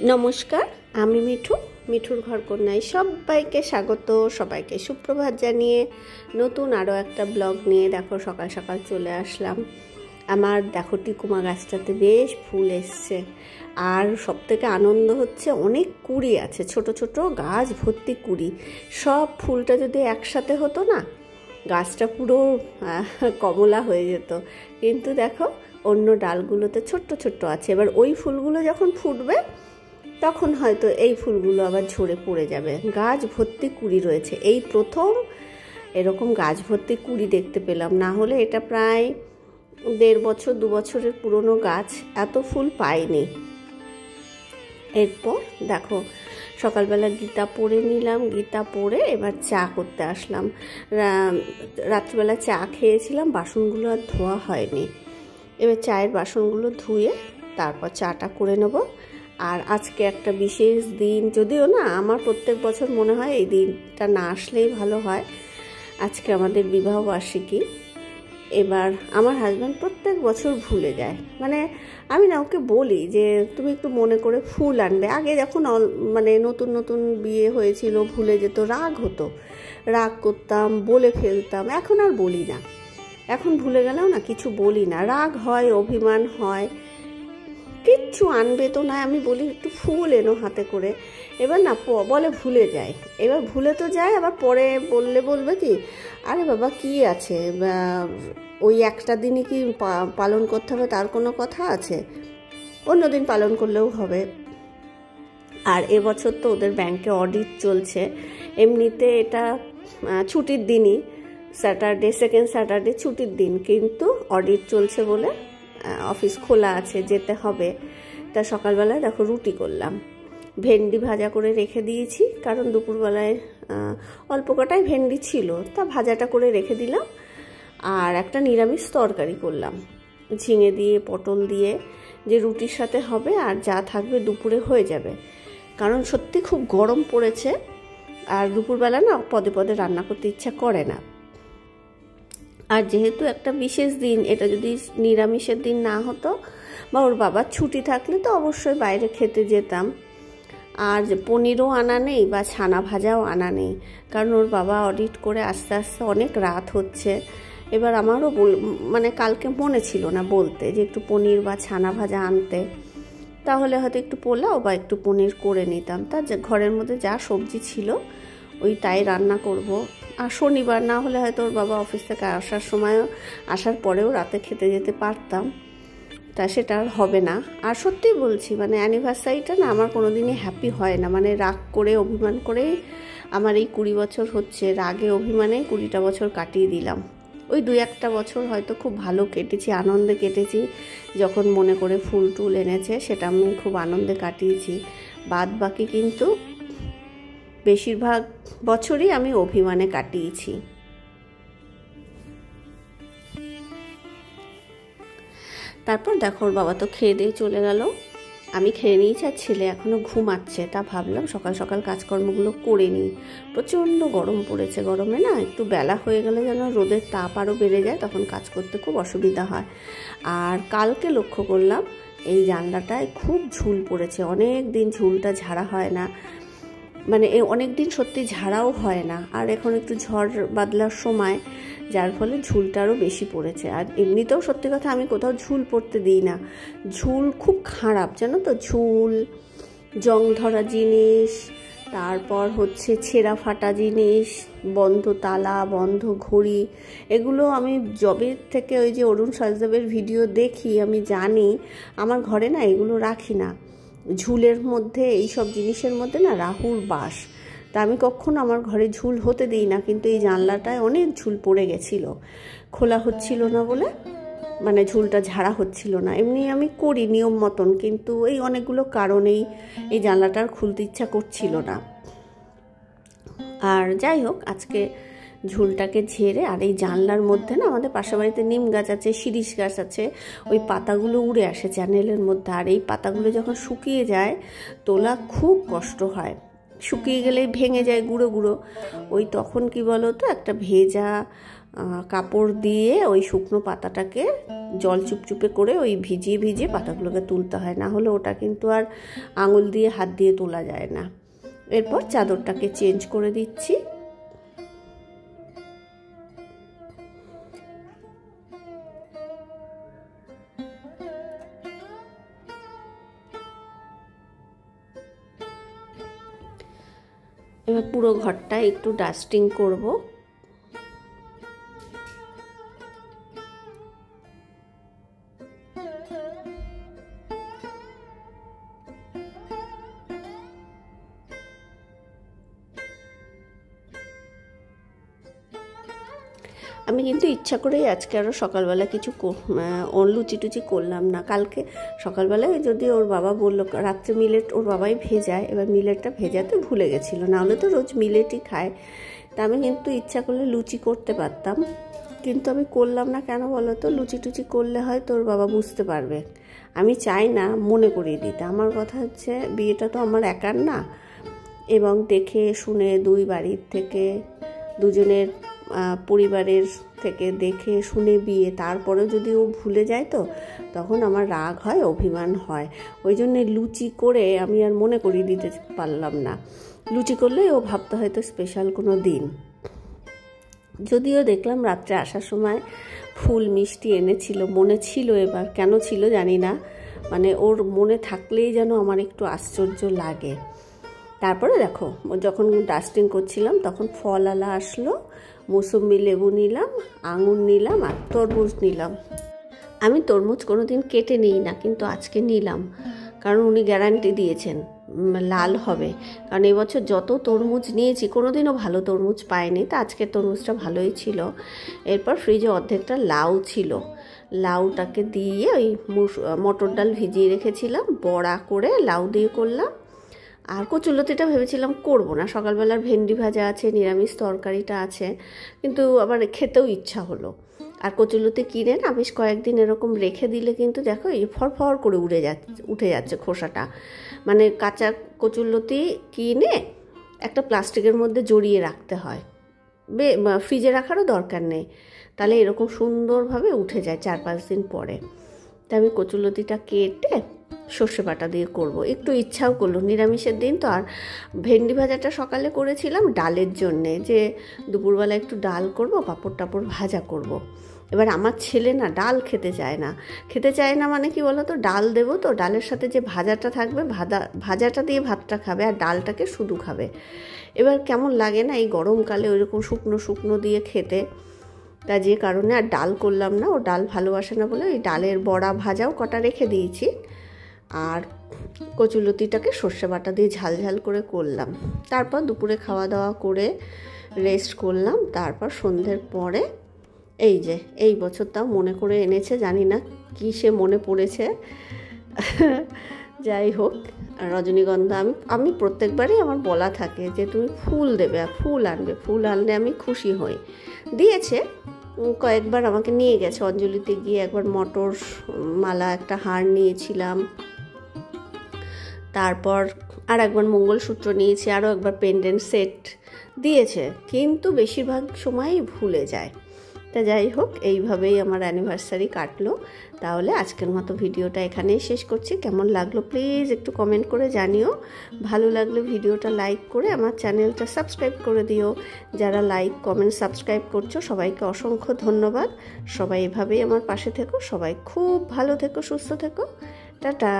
নমস্কার, আমি মিঠুর ঘরকন্যায় সবাইকে স্বাগত। সবাইকে সুপ্রভাত জানিয়ে নতুন আরও একটা ব্লগ নিয়ে দেখো সকাল সকাল চলে আসলাম। আমার দেখো টিকুমা গাছটাতে বেশ ফুল এসছে, আর সবথেকে আনন্দ হচ্ছে অনেক কুড়ি আছে, ছোট ছোট গাছ ভর্তি কুড়ি। সব ফুলটা যদি একসাথে হতো না, গাছটা পুরো কমলা হয়ে যেত। কিন্তু দেখো অন্য ডালগুলোতে ছোট্ট ছোট্ট আছে। এবার ওই ফুলগুলো যখন ফুটবে তখন হয়তো এই ফুলগুলো আবার ঝরে পড়ে যাবে। গাছ ভর্তি কুড়ি রয়েছে, এই প্রথম এরকম গাছ ভর্তি কুড়ি দেখতে পেলাম। না হলে এটা প্রায় 1.5 বছরের পুরনো গাছ, এত ফুল পাইনি। এরপর দেখো সকালবেলা গীতা পড়ে নিলাম, গীতা পড়ে এবার চা করতে আসলাম। রাত্রিবেলা চা খেয়েছিলাম, বাসনগুলো আর ধোয়া হয়নি। এবার চায়ের বাসনগুলো ধুয়ে তারপর চাটা করে নেব। আর আজকে একটা বিশেষ দিন, যদিও না আমার প্রত্যেক বছর মনে হয় এই দিনটা না আসলেই ভালো হয়। আজকে আমাদের বিবাহ বার্ষিকী। এবার আমার হাজব্যান্ড প্রত্যেক বছর ভুলে যায়, মানে আমি না ওকে বলি যে তুমি একটু মনে করে ফুল আনবে। আগে যখন মানে নতুন নতুন বিয়ে হয়েছিল ভুলে যেত, রাগ হতো, রাগ করতাম, বলে ফেলতাম। এখন আর বলি না, এখন ভুলে গেলেও না কিছু বলি না। রাগ হয়, অভিমান হয়, কিচ্ছু আনবে তো না, আমি বলি একটু ফুল এনো হাতে করে। এবার না বলে ভুলে যায়। এবার ভুলে তো যায়, আবার পরে বলবে কি, আরে বাবা কি আছে, ওই একটা দিনই কি পালন করতে হবে তার কোনো কথা আছে, অন্য দিন পালন করলেও হবে। আর এবছর তো ওদের ব্যাংকে অডিট চলছে, এমনিতে এটা ছুটির দিনই, স্যাটারডে, সেকেন্ড স্যাটারডে ছুটির দিন, কিন্তু অডিট চলছে বলে অফিস খোলা আছে, যেতে হবে। তা সকালবেলায় দেখো রুটি করলাম, ভেন্ডি ভাজা করে রেখে দিয়েছি, কারণ দুপুরবেলায় অল্প কটাই ভেন্ডি ছিল, তা ভাজাটা করে রেখে দিলাম। আর একটা নিরামিষ তরকারি করলাম, ঝিঙে দিয়ে পটল দিয়ে, যে রুটির সাথে হবে, আর যা থাকবে দুপুরে হয়ে যাবে। কারণ সত্যি খুব গরম পড়েছে, আর দুপুরবেলা না পদে পদে রান্না করতে ইচ্ছা করে না। আর যেহেতু একটা বিশেষ দিন, এটা যদি নিরামিষের দিন না হতো বা ওর বাবার ছুটি থাকলে তো অবশ্যই বাইরে খেতে যেতাম। আর পনিরও আনা নেই বা ছানা ভাজাও আনা নেই, কারণ ওর বাবা অডিট করে আস্তে আস্তে অনেক রাত হচ্ছে। এবার আমারও মানে কালকে মনে ছিল না বলতে যে একটু পনির বা ছানা ভাজা আনতে, তাহলে হয়তো একটু পোলাও বা একটু পনির করে নিতাম। তা ঘরের মধ্যে যা সবজি ছিল ওই তাই রান্না করব। আর শনিবার না হলে হয়তো ওর বাবা অফিস থেকে আসার পরেও রাতে খেতে যেতে পারতাম, তা সেটা আর হবে না। আর সত্যি বলছি, মানে অ্যানিভার্সারিটা না আমার কোনোদিনই হ্যাপি হয় না, মানে রাগ করে অভিমান করেই আমার এই 20 বছর হচ্ছে, রাগে অভিমানে 20টা বছর কাটিয়ে দিলাম। ওই 2-1টা বছর হয়তো খুব ভালো কেটেছি, আনন্দে কেটেছি, যখন মনে করে ফুল টুল এনেছে সেটা আমি খুব আনন্দে কাটিয়েছি। বাদ বাকি কিন্তু বেশিরভাগ বছরই আমি অভিমানে কাটিয়েছি। তারপর দেখো ওর বাবা তো খেয়ে দিয়ে চলে গেল, আমি খেয়ে নিয়েছি, আর ছেলে এখনও ঘুমাচ্ছে। তা ভাবলাম সকাল সকাল কাজকর্মগুলো করে নিই। প্রচণ্ড গরম পড়েছে, গরমে না একটু বেলা হয়ে গেলে যেন রোদের তাপ আরও বেড়ে যায়, তখন কাজ করতে খুব অসুবিধা হয়। আর কালকে লক্ষ্য করলাম এই জানলাটায় খুব ঝুল পড়েছে, অনেক দিন ঝুলটা ঝাড়া হয় না, মানে অনেক দিন সত্যি ঝাড়াও হয় না। আর এখন একটু ঝড় বাদলার সময়, যার ফলে ঝুলটা আরও বেশি পড়েছে। আর এমনিতেও সত্যি কথা আমি কোথাও ঝুল পড়তে দিই না, ঝুল খুব খারাপ জানো তো, ঝুল, জং ধরা জিনিস, তারপর হচ্ছে ছেঁড়া ফাটা জিনিস, বন্ধ তালা, বন্ধ ঘড়ি, এগুলো আমি জবের থেকে ওই যে অরুণ সজদেবের ভিডিও দেখি, আমি জানি আমার ঘরে না এগুলো রাখি না। ঝুলের মধ্যে, এইসব জিনিসের মধ্যে না রাহুর বাস, তা আমি কখনো আমার ঘরে ঝুল হতে দিই না। কিন্তু এই জানলাটায় অনেক ঝুল পড়ে গেছিল, খোলা হচ্ছিল না বলে, মানে ঝুলটা ঝাড়া হচ্ছিল না। এমনি আমি করি নিয়ম মতন, কিন্তু এই অনেকগুলো কারণেই এই জানলাটার খুলতে ইচ্ছা করছিল না। আর যাই হোক, আজকে ঝুলটাকে ঝেড়ে, আর এই জানলার মধ্যে না আমাদের পাশের বাড়িতে নিম গাছ আছে, শিরীষ গাছ আছে, ওই পাতাগুলো উড়ে আসে চ্যানেলের মধ্যে। আর এই পাতাগুলো যখন শুকিয়ে যায় তোলা খুব কষ্ট হয়, শুকিয়ে গেলেই ভেঙে যায় গুঁড়ো গুঁড়ো। ওই তখন কি বলো তো, একটা ভেজা কাপড় দিয়ে ওই শুকনো পাতাটাকে জল চুপচুপে করে ওই ভিজিয়ে ভিজিয়ে পাতাগুলোকে তুলতে হয়, না হলে ওটা কিন্তু আর আঙুল দিয়ে হাত দিয়ে তোলা যায় না। এরপর চাদরটাকে চেঞ্জ করে দিচ্ছি। এবার পুরো ঘরটা একটু ডাস্টিং করব। আমি কিন্তু ইচ্ছা করেই আজকে আরও সকালবেলা কিছু লুচি টুচি করলাম না। কালকে সকালবেলায় যদি ওর বাবা বললো রাত্রে মিলেট ওর বাবাই ভেজায়, এবার মিলেটটা ভেজাতে ভুলে গেছিলো, নাহলে তো রোজ মিলেটই খায়। তা আমি কিন্তু ইচ্ছা করলে লুচি করতে পারতাম, কিন্তু আমি করলাম না। কেন বলো তো? লুচি টুচি করলে হয় তোর বাবা বুঝতে পারবে, আমি চাই না মনে করিয়ে দিতে। আমার কথা হচ্ছে বিয়েটা তো আমার একার না, এবং দেখে শুনে দুই বাড়ির থেকে দুজনের পরিবারের থেকে দেখে শুনে বিয়ে, তারপরেও যদি ও ভুলে যায় তো তখন আমার রাগ হয়, অভিমান হয়। ওই জন্যে লুচি করে আমি আর মনে করিয়ে দিতে পারলাম না। লুচি করলে ও ভাবতে হয়তো স্পেশাল কোনো দিন। যদিও দেখলাম রাত্রে আসার সময় ফুল মিষ্টি এনেছিল, মনে ছিল, এবার কেন ছিল জানি না, মানে ওর মনে থাকলেই যেন আমার একটু আশ্চর্য লাগে। তারপরে দেখো যখন ডাস্টিং করছিলাম তখন ফলওয়ালা আসলো, মৌসুম্বি লেবু নিলাম, আঙুর নিলাম আর তরমুজ নিলাম। আমি তরমুজ কোনো দিন কেটে নিই না, কিন্তু আজকে নিলাম, কারণ উনি গ্যারান্টি দিয়েছেন লাল হবে। কারণ এবছর যত তরমুজ নিয়েছি কোনোদিনও ভালো তরমুজ পাইনি, তা আজকের তরমুজটা ভালোই ছিল। এরপর ফ্রিজে অর্ধেকটা লাউ ছিল, লাউটাকে দিয়ে ওই মটর ডাল ভিজিয়ে রেখেছিলাম, বড়া করে লাউ দিয়ে করলাম। আর কচুলতিটা ভেবেছিলাম করব না, সকালবেলার ভেন্ডি ভাজা আছে, নিরামিষ তরকারিটা আছে, কিন্তু আবার খেতেও ইচ্ছা হলো। আর কচুলতি কিনে না বেশ কয়েকদিন এরকম রেখে দিলে কিন্তু দেখো এই ফরফর করে উঠে যাচ্ছে খোসাটা। মানে কাঁচা কচুলতি কিনে একটা প্লাস্টিকের মধ্যে জড়িয়ে রাখতে হয়, ফ্রিজে রাখারও দরকার নেই, তাহলে এরকম সুন্দরভাবে উঠে যায় 4-5 দিন পরে। তাই আমি কচুলতিটা কেটে সর্ষে বাটা দিয়ে করব। একটু ইচ্ছাও করলো, নিরামিষের দিন তো। আর ভেন্ডি ভাজাটা সকালে করেছিলাম ডালের জন্যে, যে দুপুরবেলা একটু ডাল করব, পাঁপড় টাপড় ভাজা করব। এবার আমার ছেলে না ডাল খেতে চায় না মানে কি বলো তো, ডাল দেবো তো ডালের সাথে যে ভাজাটা থাকবে, ভাজাটা দিয়ে ভাতটা খাবে আর ডালটাকে শুধু খাবে। এবার কেমন লাগে না এই গরমকালে ওইরকম শুকনো শুকনো দিয়ে খেতে। তা যে কারণে আর ডাল করলাম না, ও ডাল ভালোবাসে না বলে ওই ডালের বড়া ভাজাও কটা রেখে দিয়েছি। আর কচুলতিটাকে সর্ষে বাটা দিয়ে ঝাল ঝাল করে করলাম। তারপর দুপুরে খাওয়া দাওয়া করে রেস্ট করলাম। তারপর সন্ধ্যের পরে এই যে এই বছর তাও মনে করে এনেছে, জানি না কী সে মনে পড়েছে। যাই হোক, রজনীগন্ধা আমি প্রত্যেকবারই আমার বলা থাকে যে তুমি ফুল দেবে আর ফুল আনবে, ফুল আনলে আমি খুশি হই। দিয়েছে, কয়েকবার আমাকে নিয়ে গেছে অঞ্জলিতে গিয়ে, একবার মটর মালা একটা হার নিয়েছিলাম, তারপর আর একবার মঙ্গলসূত্র নিয়েছি, আরও একবার পেন্ডেন্ট সেট দিয়েছে, কিন্তু বেশিরভাগ সময়ই ভুলে যায়। তা যাই হোক, এইভাবেই আমার অ্যানিভার্সারি কাটলো। তাহলে আজকের মতো ভিডিওটা এখানেই শেষ করছি। কেমন লাগলো প্লিজ একটু কমেন্ট করে জানিও। ভালো লাগলে ভিডিওটা লাইক করে আমার চ্যানেলটা সাবস্ক্রাইব করে দিও। যারা লাইক কমেন্ট সাবস্ক্রাইব করছো সবাইকে অসংখ্য ধন্যবাদ। সবাই এভাবেই আমার পাশে থেকো, সবাই খুব ভালো থেকো, সুস্থ থেকো। টাটা।